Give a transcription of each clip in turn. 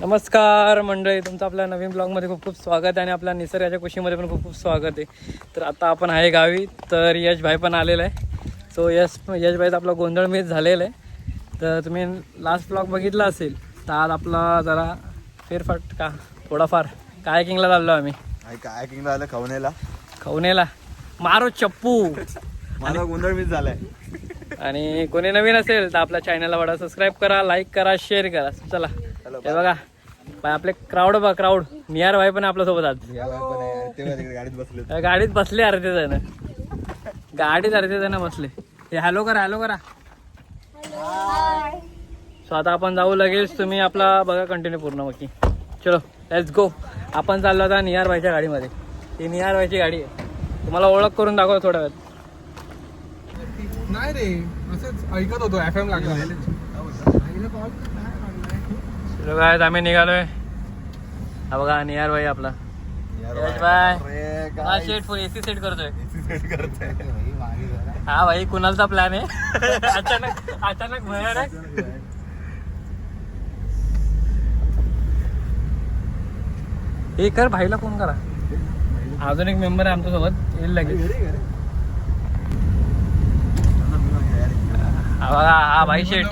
नमस्कार मंडळी, तुमचं आपल्या नवीन ब्लॉगमध्ये खूप खूप स्वागत आहे आणि आपल्या निसर्गाच्या कुशीमध्ये पण खूप खूप स्वागत आहे. तर आता आपण आहे गावी, तर यश भाई पण आलेला आहे. सो यश भाईचा आपला गोंधळ मिस झालेला आहे. तर तुम्ही लास्ट ब्लॉग बघितला असेल. तर आज आपला जरा फेरफटका थोडाफार कायाकिंगला चाललो आम्ही. कायाकिंगला आलं खवणेला मारो चप्पू. माझा गोंधळ मिस झालाय. आणि कोणी नवीन असेल तर आपल्या चॅनलला वडा सबस्क्राईब करा, लाईक करा, शेअर करा. चला हे बघा बाय आपले क्राऊड निहार भाई पण आपल्यासोबत आज गाडीत बसले अर्धे जण बसले. हे हॅलो करा. सो आता आपण जाऊ लगेच. तुम्ही आपला बघा कंटिन्यू पूर्ण बाकी. चलो लेट्स गो. आपण चाललो आता निहार भाईच्या गाडीमध्ये. ही निहार भाईची गाडी आहे. तुम्हाला ओळख करून दाखवतो थोड्या वेळात. नाही रे, असंच ऐकत होतो FM लागला. काय आम्ही निघालोय. हा बघा निहार भाई आपला. बाय शेट फुल एसी सेट करतोय. हा भाई कुणालचा प्लॅन आहे. अचानक भयानक. हे कर भाईला फोन करा. अजून एक मेंबर आहे आमच्या सोबत, येईल लगेच. हा बघा हा भाई शेट.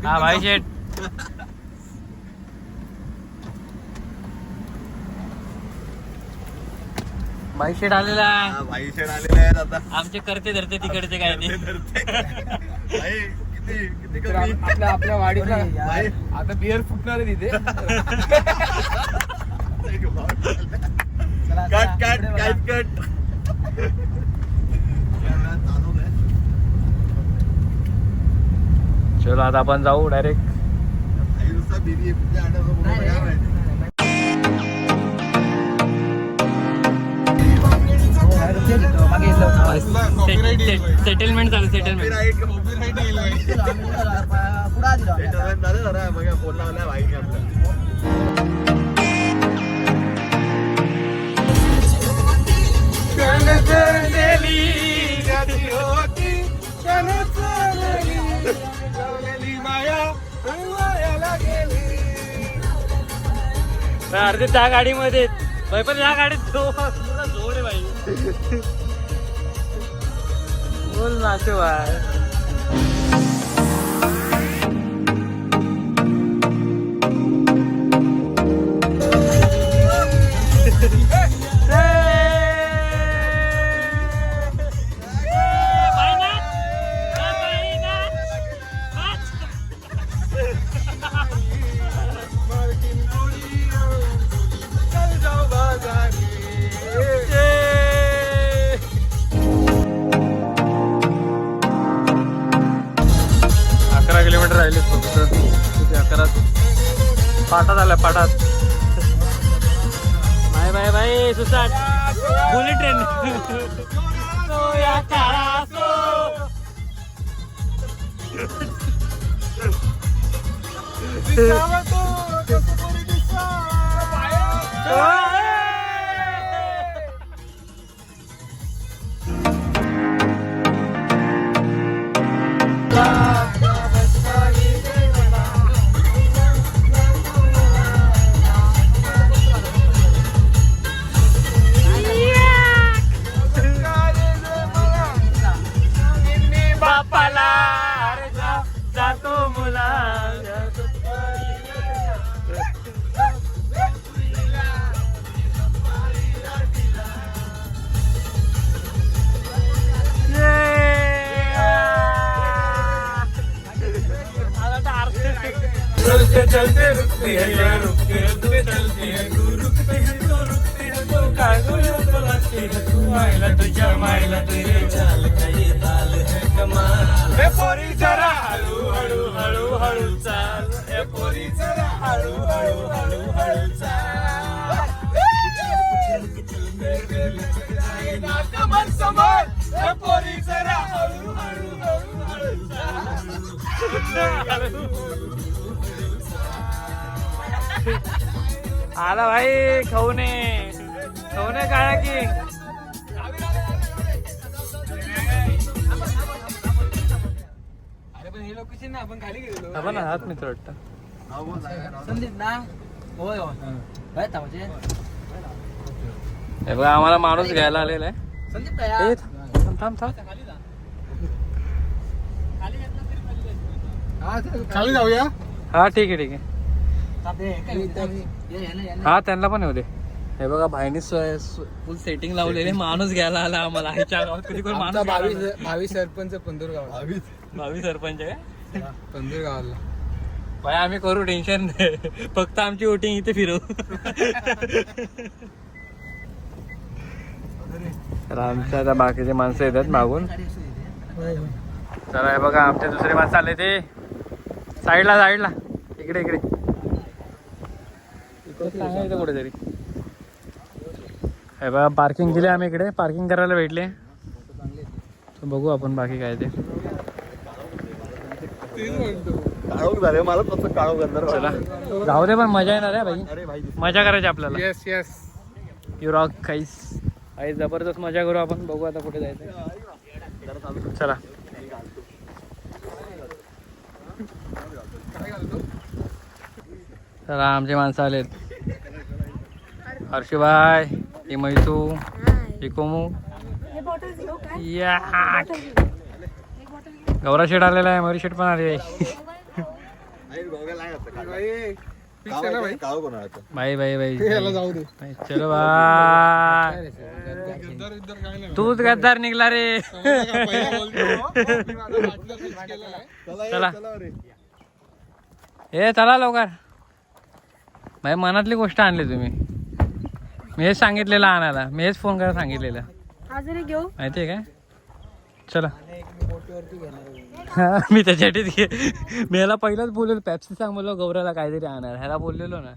हा भाई शेट. भाई शेट आलेला आहे. आता आमचे करते धरते तिकडचे काय ते. आपल्या वाडीला आता बिअर फुटणार आहे तिथे. कट चलो आता आपण जाऊ डायरेक्ट. सेटलमेंट झालं. अर्धे त्या गाडीमध्ये भाई, पण या गाडीत जोड आहे भाई. बोल नाचो भाई. किलोमीटर राहिले फक्त. 11 पाठात आल्या पाठात. बाय सुसाट बुलेट ट्रेन. चलते रुकते हैं रुकते हैं तो चलते हैं तू रुकते हैं तो काय तो लगते हैं तू आयला तुझ्या मायला तुझे चाल काही ताल है कमाल. ए पोरी जरा हळू हळू हळू हळू चाल. ए पोरी जरा हळू हळू हळू हळू चाल. कमर समोर. ए पोरी जरा हळू हळू हळू हळू चाल. आला भाई खवणे काळा की. अरे पण हे लोकेशन ना आपण खाली गेलो. आपण हात मित्र वाटतं. संदीप ना हे बघा आम्हाला माणूस घ्यायला आलेला आहे. ए, थांब थांब. खाली जाऊया. हा ठीक आहे ठीक आहे. हा त्यांना पण येऊ दे. हे बघा भाईनी फुल सेटिंग लावलेले. माणूस घ्यायला आला आम्हाला. ह्याच्या गावात कधी कोण माणूस भावी सरपंच पंधुरगाव. भावी सरपंच आहे पंधुरगावला. भाई आम्ही करू टेन्शन नाही. फक्त आमची वोटिंग इथे फिरवू. तर आमच्या आता बाकीचे माणसं येतात मागून. चला हे बघा आमचे दुसरे माणसं आले ते साईडला साईडला. इकडे इकडे सांगायचं कुठेतरी. हे बघा पार्किंग केली आम्ही इकडे. पार्किंग करायला भेटले. तर बघू आपण बाकी काय ते. काळोख झाले मला तसं काळोख करणार. चला जाऊ दे पण मजा येणार आहे भाई. अरे भाई मजा करायची आपल्याला. Yes yes. यू रॉक काहीच आहे. जबरदस्त मजा करू आपण. बघू आता कुठे जायचं. चला चला आमचे माणसं आलेत. हर्षभाई, ही मैतू, ही कोमू. या गौरा शेठ आलेला आहे. मयुरी शेठ पण आले. काळोख होणार आता. बाई बाई बाई जाऊ दे. चलो बाय. तूच गद्दार निघला रे. चला हे चला लवकर. भाई मनातली गोष्ट आणली तुम्ही. मी हेच सांगितलेलं आणायला. मी हेच फोन करायला सांगितलेलं माहितीये काय. चला हा मी त्याच्यासाठीच घे. मी ह्याला पहिलाच बोललेलो पॅप्सी सांग बोललो गौराला काहीतरी आणणार. ह्याला बोललेलो ना.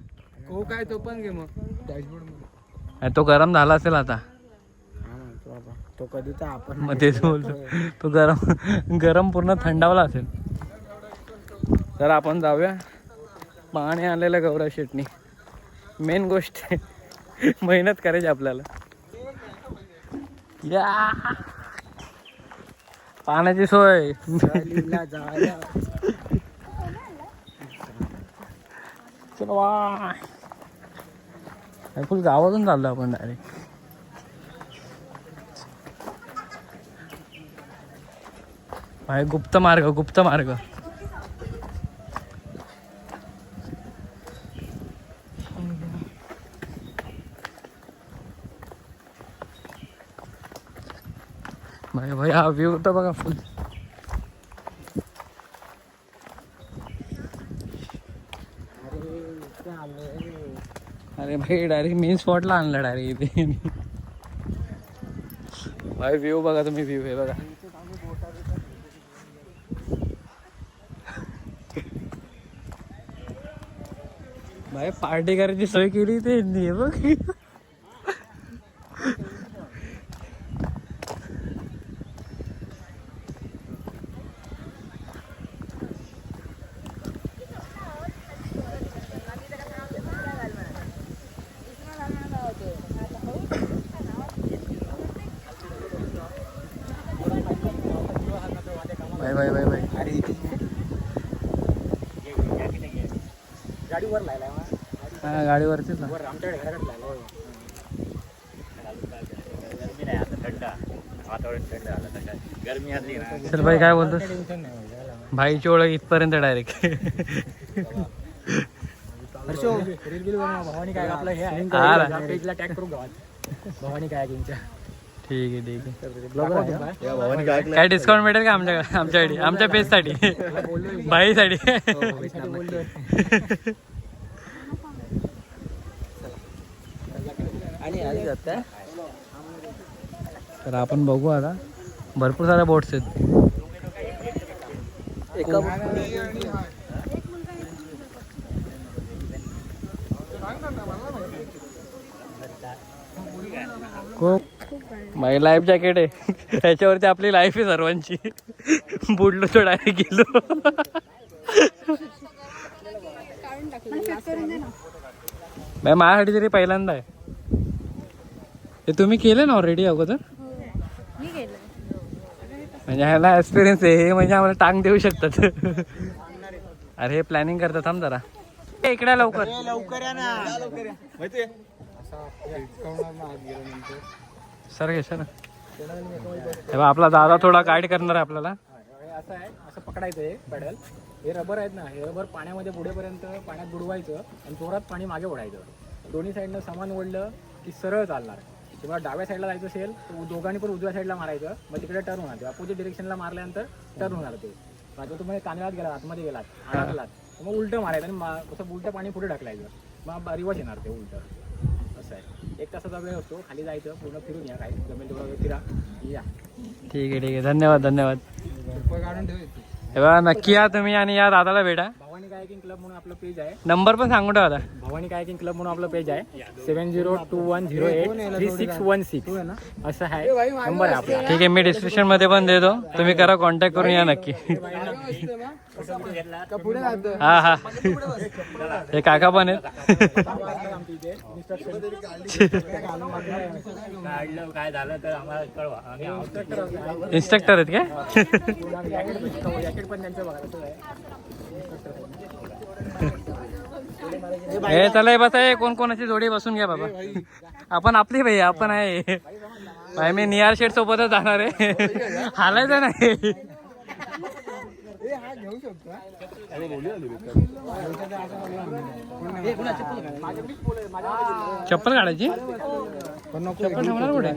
हो काय तो पण घे मग डॅशबोर्ड मध्ये. तो गरम झाला असेल आता. तो कधी तर आपण मग तेच बोलतो. तो गरम गरम पूर्ण थंडावला असेल. तर आपण जाऊया. पाणी आणलेलं गौरा शेटनी. मेन गोष्ट मेहनत करायची आपल्याला. या पाण्याची सोय. फुल गावातून चाललो आपण डायरेक्ट. भाई गुप्त मार्ग गुप्त मार्ग. भाई भाई हा व्ह्यू होता बघा फुल. अरे भाई डायरेक्ट मेन स्पॉटला आणला डायरेक्ट इथे. भाई व्ह्यू बघा तुम्ही. व्ह्यू आहे बघा. भाई पार्टी करायची सोय केली ते बघ. Bye bye bye bye. गाडीवर लायला हा गाडीवरतीच ना. आमच्याकडे घराकडे चल भाई काय बोलतोस. भाईची ओळख इथपर्यंत डायरेक्ट. भवानी काय आपलं हे आहे. पेजला टॅग करू गावात भवानी काय तुमच्या. ठीक आहे ठीक आहे. या भावानी काय ऐकलं? काय डिस्काउंट भेटेल का आमच्याकडे. आमच्यासाठी आमच्या पेजसाठी भाईसाठी. तर आपण बघू आता. भरपूर साऱ्या बोट्स आहेत. खूप माझी लाईफ जॅकेट आहे. त्याच्यावरती आपली लाईफ आहे सर्वांची. बुडलो तो डायरेक्ट गेलो. माझ्यासाठी तरी पहिल्यांदा आहे. हे तुम्ही केले ना ऑलरेडी अगोदर. म्हणजे ह्याला एक्सपिरियन्स आहे. हे म्हणजे आम्हाला टांग देऊ शकतात. अरे हे प्लॅनिंग करतात. थांब जरा. इकडे लवकर माहितीये सर घे सर तेव्हा आपला दादा थोडा गाईड करणार आहे आपल्याला. असं आहे, असं पकडायचं हे पॅडल. हे रबर आहेत ना, हे रबर पाण्यामध्ये बुडेपर्यंत पाण्यात बुडवायचं आणि जोरात पाणी मागे ओढायचं. दोन्ही साईडनं समान ओढलं की सरळ चालणार. किंवा डाव्या साईडला जायचं असेल तर दोघांनी पण उजव्या साईडला मारायचं, मग तिकडे टर्न होणार. अपोजिट डिरेक्शनला मारल्यानंतर टर्न होणार ते. आता तुम्ही कांदळात गेलात, आतमध्ये गेलात, अडकलात तर मग उलटं मारायचं आणि असं उलटं पाणी पुढे ढकलायचं, मग रिवर्स येणार ते उलटं. असं आहे. 1 तासाचा वेळ असतो. खाली जायचं, पूर्ण फिरून या, काय जमेल तेवढा वेळ फिरा या. ठीक आहे धन्यवाद धन्यवाद. काढून ठेव. हे बघा नक्की या तुम्ही आणि या दादाला भेटा. भवानी कायाकिंग क्लब म्हणून आपलं पेज आहे. नंबर पण सांगून ठेवा आता. भवानी कायाकिंग क्लब म्हणून आपलं पेज आहे. 7021083616 असं आहे नंबर आहे आपला. ठीक आहे मी डिस्क्रिप्शन मध्ये पण देतो, तुम्ही करा कॉन्टॅक्ट करून या नक्की. हा हा हे काका पण आहेत. काय झालं तर आम्हाला कळवा. इन्स्ट्रक्टर आहेत काय? जॅकेट पण त्यांचं बघा कसं आहे. हे चला बस आहे. कोण कोणाची जोडी बसून घ्या बाबा. आपण आपली भाई आपण आहे भाई. मी निहार शेठ सोबतच जाणार आहे. हालायचं नाही. चप्पल काढायची. चप्पल ठेवणार कुठे?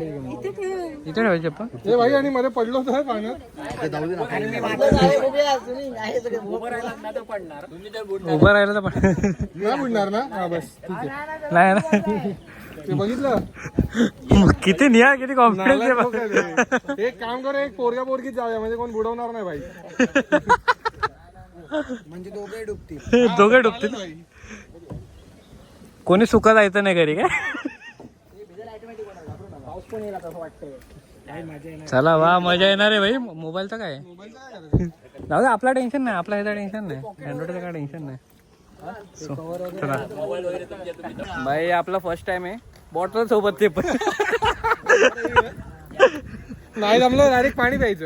इथे ठेवायची चप्पल. हे भाई आणि मध्ये पडलो होतो पाण्यात. उभं राहिलं तर पण नाही बुडणार ना. हा बस ठीक आहे. नाही ना. ते बघितलं किती निहार किती कॉन्फिडन्स आहे. एक काम कर, एक पोरग्या पोरगीत जाऊया म्हणजे कोण बुडवणार नाही भाई. म्हणजे दोघे डुबतील. दोघे डुबतील. कोणी सुका जायचं नाही घरी काय. पाऊस पण येईल असं वाटतंय. चला वा मजा येणार आहे भाई. मोबाईलचं काय जाऊ दे, आपला टेन्शन नाही. आपला ह्याचा टेन्शन नाही. अँड्रॉइडचं काय टेन्शन नाही. चला भाई आपला फर्स्ट टाइम आहे. बॉटल सोबत ते पण नाही जमलं डायरेक्ट पाणी प्यायचं.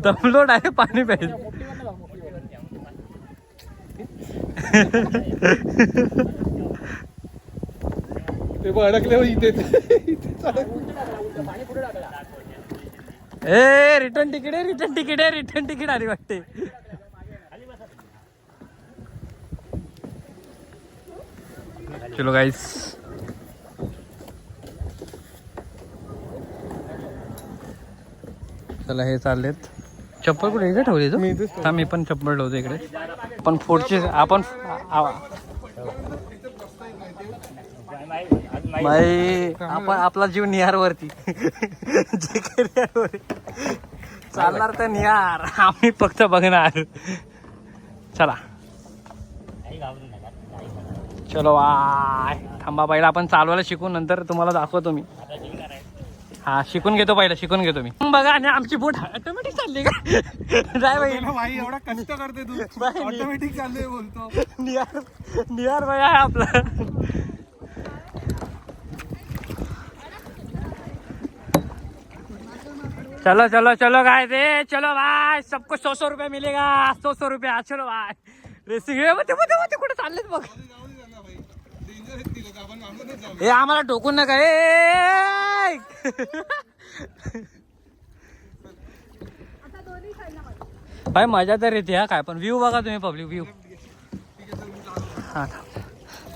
दमलो डायरेक्ट पाणी प्यायचं. ते पण अडकले हो इथे. ए रिटर्न तिकीट आहे, रिटर्न तिकीट आहे, रिटर्न तिकीट आली वाटते. चलो गाईस चला हे चाललेत. चप्पल कुठे इकडे ठेवली तू? हा मी पण चप्पल ठेवतो इकडे. पण पुढची आपण भाई आपण आपला जीव निहारवरती जे निहारवरती चालणार तर निहार. आम्ही फक्त बघणार. चला चलो वाय. थांबा पहिला आपण चालवायला शिकून नंतर तुम्हाला दाखवतो मी. हा शिकून घेतो पहिला, शिकून घेतो मी. बघा आणि आमची बोट ऑटोमॅटिक चालली का? जाय भाई. भाई एवढा कष्ट करते तू, ऑटोमॅटिक चालले बोलतो. निहार भाई आहे आपला. चलो चलो चलो गाय दे. चलो भाई सबको 100 रुपया मिलेगा. 100 रुपया. चलो भाई रेसिंग. कुठे चाललेत बघ. हे आम्हाला टोकून नका. भाई मजा तर येते हा. काय पण व्ह्यू बघा तुम्ही. Public view. हा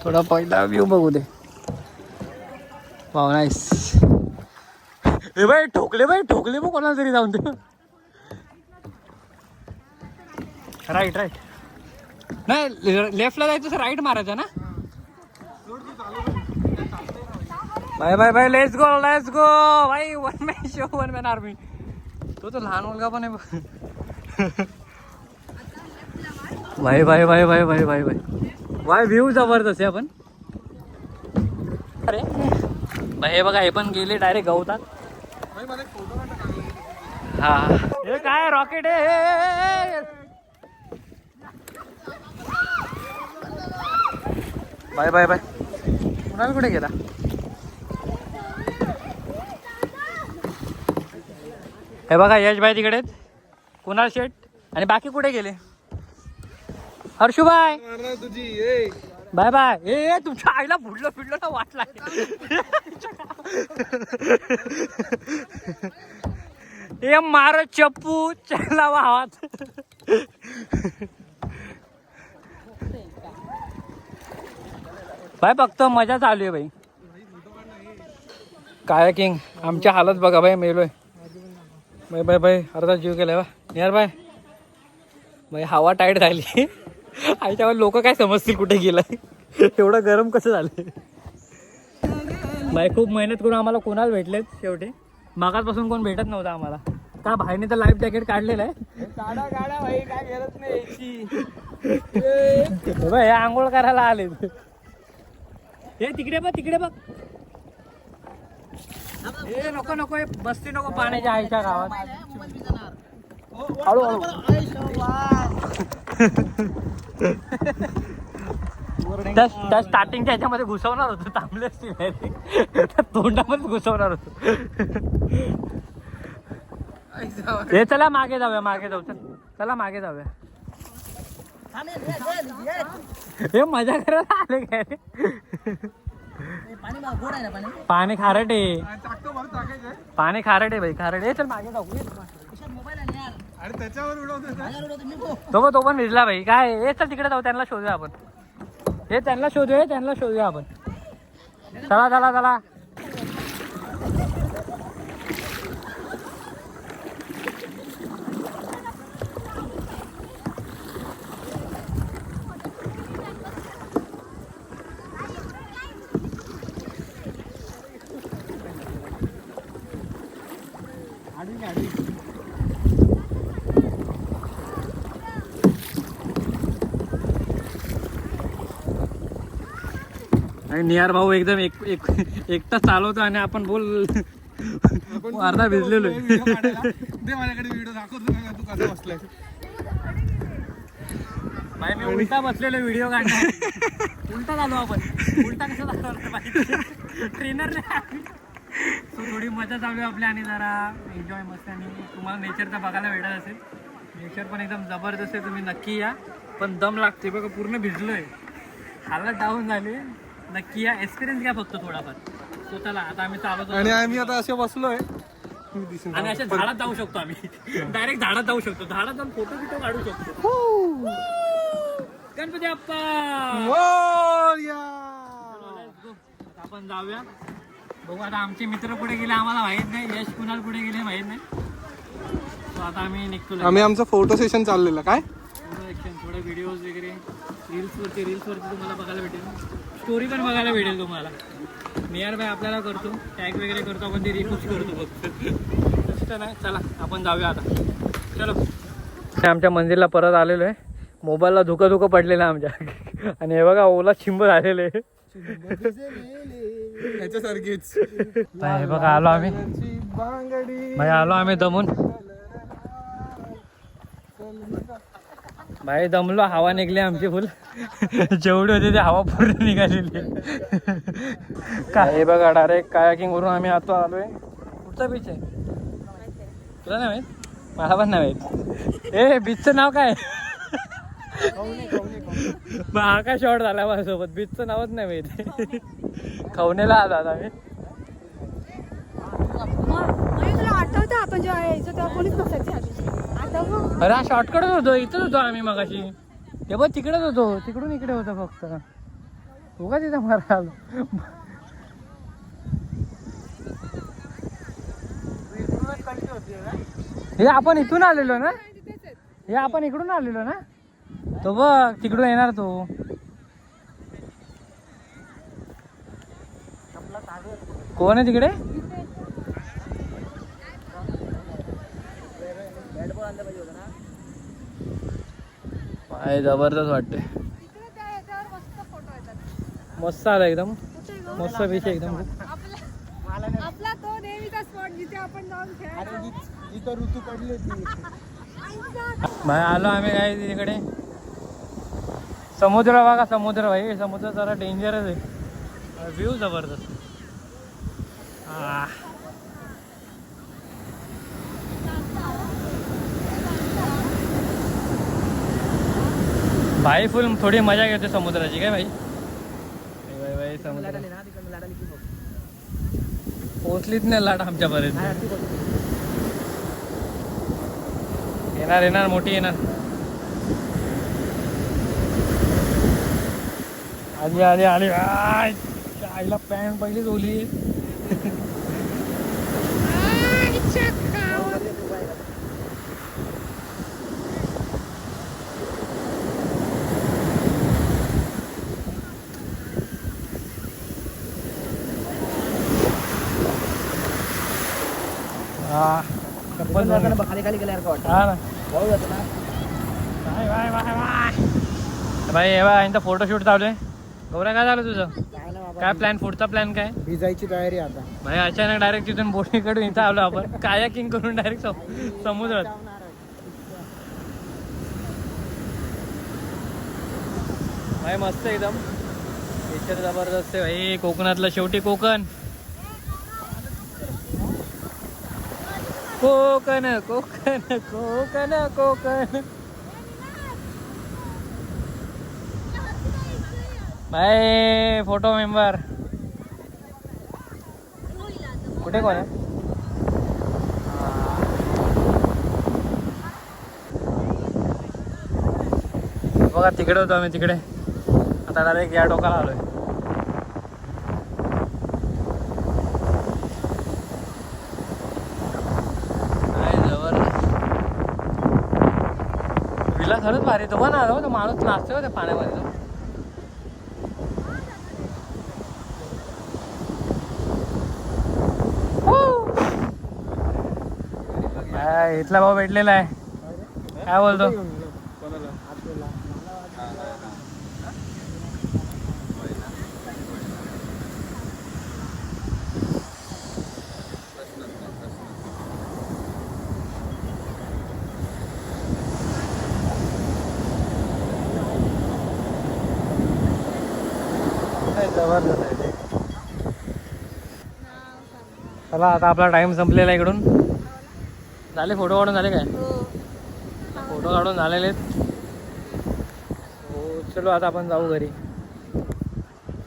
थोडा पहिला व्ह्यू बघू दे. Wow nice. ए भाई ठोकले भाई ठोकले बघ कोणाला तरी जाऊन ते. राईट राईट नाही लेफ्टला जायचं राईट मारायचं ना. Bye bye bye. Let's go let's go भाई. One man show one man army. तो तर लहान मुलगा पण आहे. भाई भाई भाई भाई भाई भाई भाई भाई व्ह्यू जबरदस्त आहे. आपण अरे भाई हे बघा हे पण गेले डायरेक्ट गवतात. हा हे काय रॉकेट आहे. Bye bye bye. कुणाला कुठे गेला? हे बघा यश भाई तिकडे, कुणाल शेठ आणि बाकी कुठे गेले? हर्षूबाई मारणार तुझी ए बाय बाय. ए तुमच्या आईला फुडलं फिडलं ना वाटला. ए मार चप्पू चला वाहत. बाय फक्त मजा चालू आहे बाई. कायाकिंग आमची हालत बघा बाई, मेलोय बाय बाय बाय. अर्धा जीव गेलाय बा यार बाय बाई. हवा टाईट झाली. आईच्यावर लोक काय समजतील कुठे गेलाय. एवढं गरम कसं झालं बाई. खूप मेहनत करून आम्हाला कोणाला भेटलेत शेवटी. मागासपासून कोण भेटत नव्हतं आम्हाला. का भाईने तर लाईफ जॅकेट काढलेलं आहे. गाडा भाई काय गरज नाही. हे आंघोळ करायला आले. हे तिकडे बघ तिकडे बघ. हे नको नको बसती नको पाण्याच्या आईच्या गावात. हळूहळू त्या स्टार्टिंगच्या ह्याच्यामध्ये घुसवणार होतो. थांबले असतील त्या तोंडामध्ये घुसवणार होतो. हे चला मागे जाऊया मागे जाऊ. चला मागे जाऊया. हे मजा करायला आले काय. पाणी खारट आहे. पाणी खारट आहे भाई खारट. हे चल मागे जाऊ. अरे त्याच्यावर तो पण भिजला भाई. काय हे चल तिकडे जाऊ. त्यांना शोधूया आपण. हे त्यांना शोधूया आपण. चला चला चला. आणि निहार भाऊ एकदम एकटा चालवतो आणि आपण बोल अर्धा भिजलेलो. दे माझ्याकडे व्हिडिओ दाखवतो का तू कसा बसलाय. भाई मी उलटा बसलेलो व्हिडिओ काढणार. उलटा झालो आपण. उलटा कसं झालो ट्रेनरने. थोडी मजा चालू आहे आपल्या आणि जरा एन्जॉय मस्त. आणि तुम्हाला नेचरचा बघायला भेटत असेल. नेचर पण एकदम जबरदस्त आहे. तुम्ही नक्की या. पण दम लागते बघा. पूर्ण भिजलोय. हालत डाऊन झाली. नक्की या. एक्सपिरियन्स घ्या फक्त थोडाफार. स्वतःला आता आम्ही चालवतो आणि आम्ही आता असे बसलोय आणि अशा झाडात जाऊ शकतो आम्ही. डायरेक्ट झाडात जाऊ शकतो. झाडात जाऊन फोटो बिटो काढू शकतो. गणपती बाप्पा. आता आपण जाऊया. बघू आता आमचे मित्र कुठे गेले आम्हाला माहित नाही. यश कुणाल कुठे गेले माहित नाही. तो आता आम्ही निघतो. आम्ही आमचं फोटो सेशन चाललेलं काय थोडे व्हिडिओज वगैरे रील्सवरती तुम्हाला बघायला भेटेल. स्टोरी पण बघायला भेटेल तुम्हाला. नियर बाय आपल्याला करतो. टॅग वगैरे करतो आपण. ते रिपोस्ट करतो फक्त. तसं नाही. चला आपण जाऊया आता. चलो आमच्या मंदिरला परत आलेलो आहे. मोबाईलला धुकं पडलेलं आमच्या. आणि हे बघा ओला चिंब झालेले. याच्यासारखीच हे बघा आलो आम्ही. भाई आलो आम्ही दमून. भाई दमलो. हवा निघली आमची फुल. जेवढी होती ती हवा पूर्ण निघालेली. काय बघा डायरेक्ट कायाकिंग वरून आम्ही आता आलोय. कुठचा बीच आहे तुला नाही माहित. मला पण नाही माहित. ए बीचचं नाव काय. हा का शॉर्ट झाला माझ्यासोबत. बीचचं नावच नाही माहित. खवनेला आलो आम्ही. आठवतं आपण जेव्हा यायचो तेव्हा कोणीच नसायचे. अरे हा शॉर्टकट होतो. इथंच होतो आम्ही मगाशी. ते बघ तिकडेच होतो. तिकडून इकडे होतं फक्त. उगा तिथं मारा आलो. हे आपण इथून आलेलो ना. हे आपण इकडून आलेलो ना. तो बघ तिकडून येणार तो. कोण आहे तिकडे. जबरदस्त वाटते. मस्त आला एकदम. मस्त बीच एकदम. आपला तो नेहमीचा स्पॉट जिथे आपण जाऊन खेळायचो. ऋतू पडली होती. भाई आलो आम्ही काय तिकडे. समुद्र बघा. समुद्र भाई. समुद्र जरा डेंजरच आहे. व्ह्यू जबरदस्त. भाई फुल थोडी मजा घेते समुद्राची काय भाई भाई भाई समुद्र पोचलीच नाही लाट आमच्यापर्यंत येणार येणार मोठी येणार आली आली आली आईला पॅन्ट पहिलीच ओली चप्पल खाली खाली गेल्यासारखं वाटतं हा ना भाऊ जातो ना बाय बाय बाय बाय भाई हे बघा यांचा फोटोशूट चालू आहे गौऱ्या काय झालं तुझं काय ना बाबा काय प्लॅन पुढचा प्लॅन काय भिजायची तयारी आता भाई अचानक डायरेक्ट तिथून बोटीकडून इथं आलो आपण कायाकिंग करून डायरेक्ट समुद्रात भाई मस्त एकदम नेचर जबरदस्त आहे भाई कोकणातलं शेवटी कोकण कोकण कोकण कोकण कोकण भाई फोटो मेंबर कुठे कोण आहे बघा तिकडे होतो आम्ही तिकडे आता डायरेक्ट या टोकाला आलोय विला खरंच भारी तो ना तो माणूस नाचतोय हो त्या पाण्यामध्ये तो इथला भाऊ भेटलेला आहे काय बोलतो जबरदस्त आहे ते. चला आता आपला टाइम संपलेला इकडून झाले फोटो काढून झाले काय फोटो काढून झालेले हो चलो आता आपण जाऊ घरी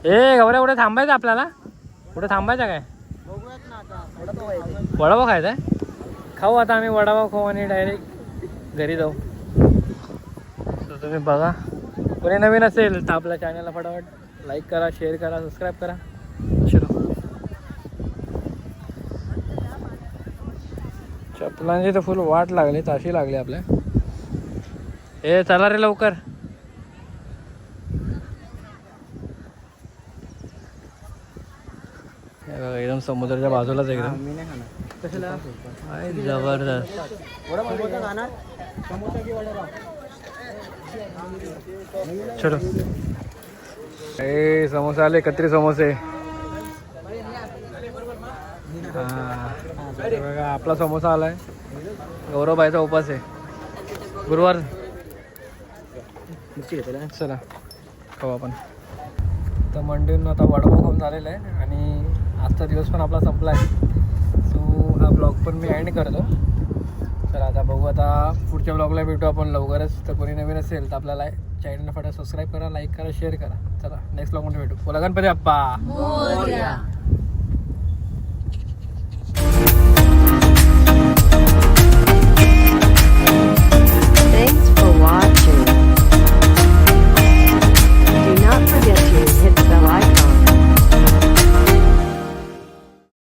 ए गौऱ्या कुठे थांबायचं आपल्याला कुठे थांबायचं काय वडापाव खायचा आहे खाऊ आता आम्ही वडापाव खाऊ आणि डायरेक्ट घरी जाऊ तर तुम्ही बघा कोणी नवीन असेल तर आपल्या चॅनलला फटाफट लाईक करा शेअर करा सबस्क्राईब करा चलो चपलांची तर फुल वाट लागली ताशी लागली आपल्या ए चला रे लवकर एकदम समुद्राच्या बाजूलाच एकदम जबरदस्त चलो ए समोसा आले कत्री समोसे बघा आपला समोसा आलाय गौरवबाईचा उपास आहे गुरुवार चला खाऊ आपण तर मंडीहून आता वडापाव खाऊन झालेला आहे आणि आजचा दिवस पण आपला संपला आहे सो हा ब्लॉग पण मी एंड करतो चला आता बघू आता पुढच्या ब्लॉगला भेटू आपण लवकरच तर कोणी नवीन असेल तर आपल्याला चॅनलला फटाफट सबस्क्राईब करा लाईक करा शेअर करा चला नेक्स्ट ब्लॉगमध्ये भेटू बोला गणपती बाप्पा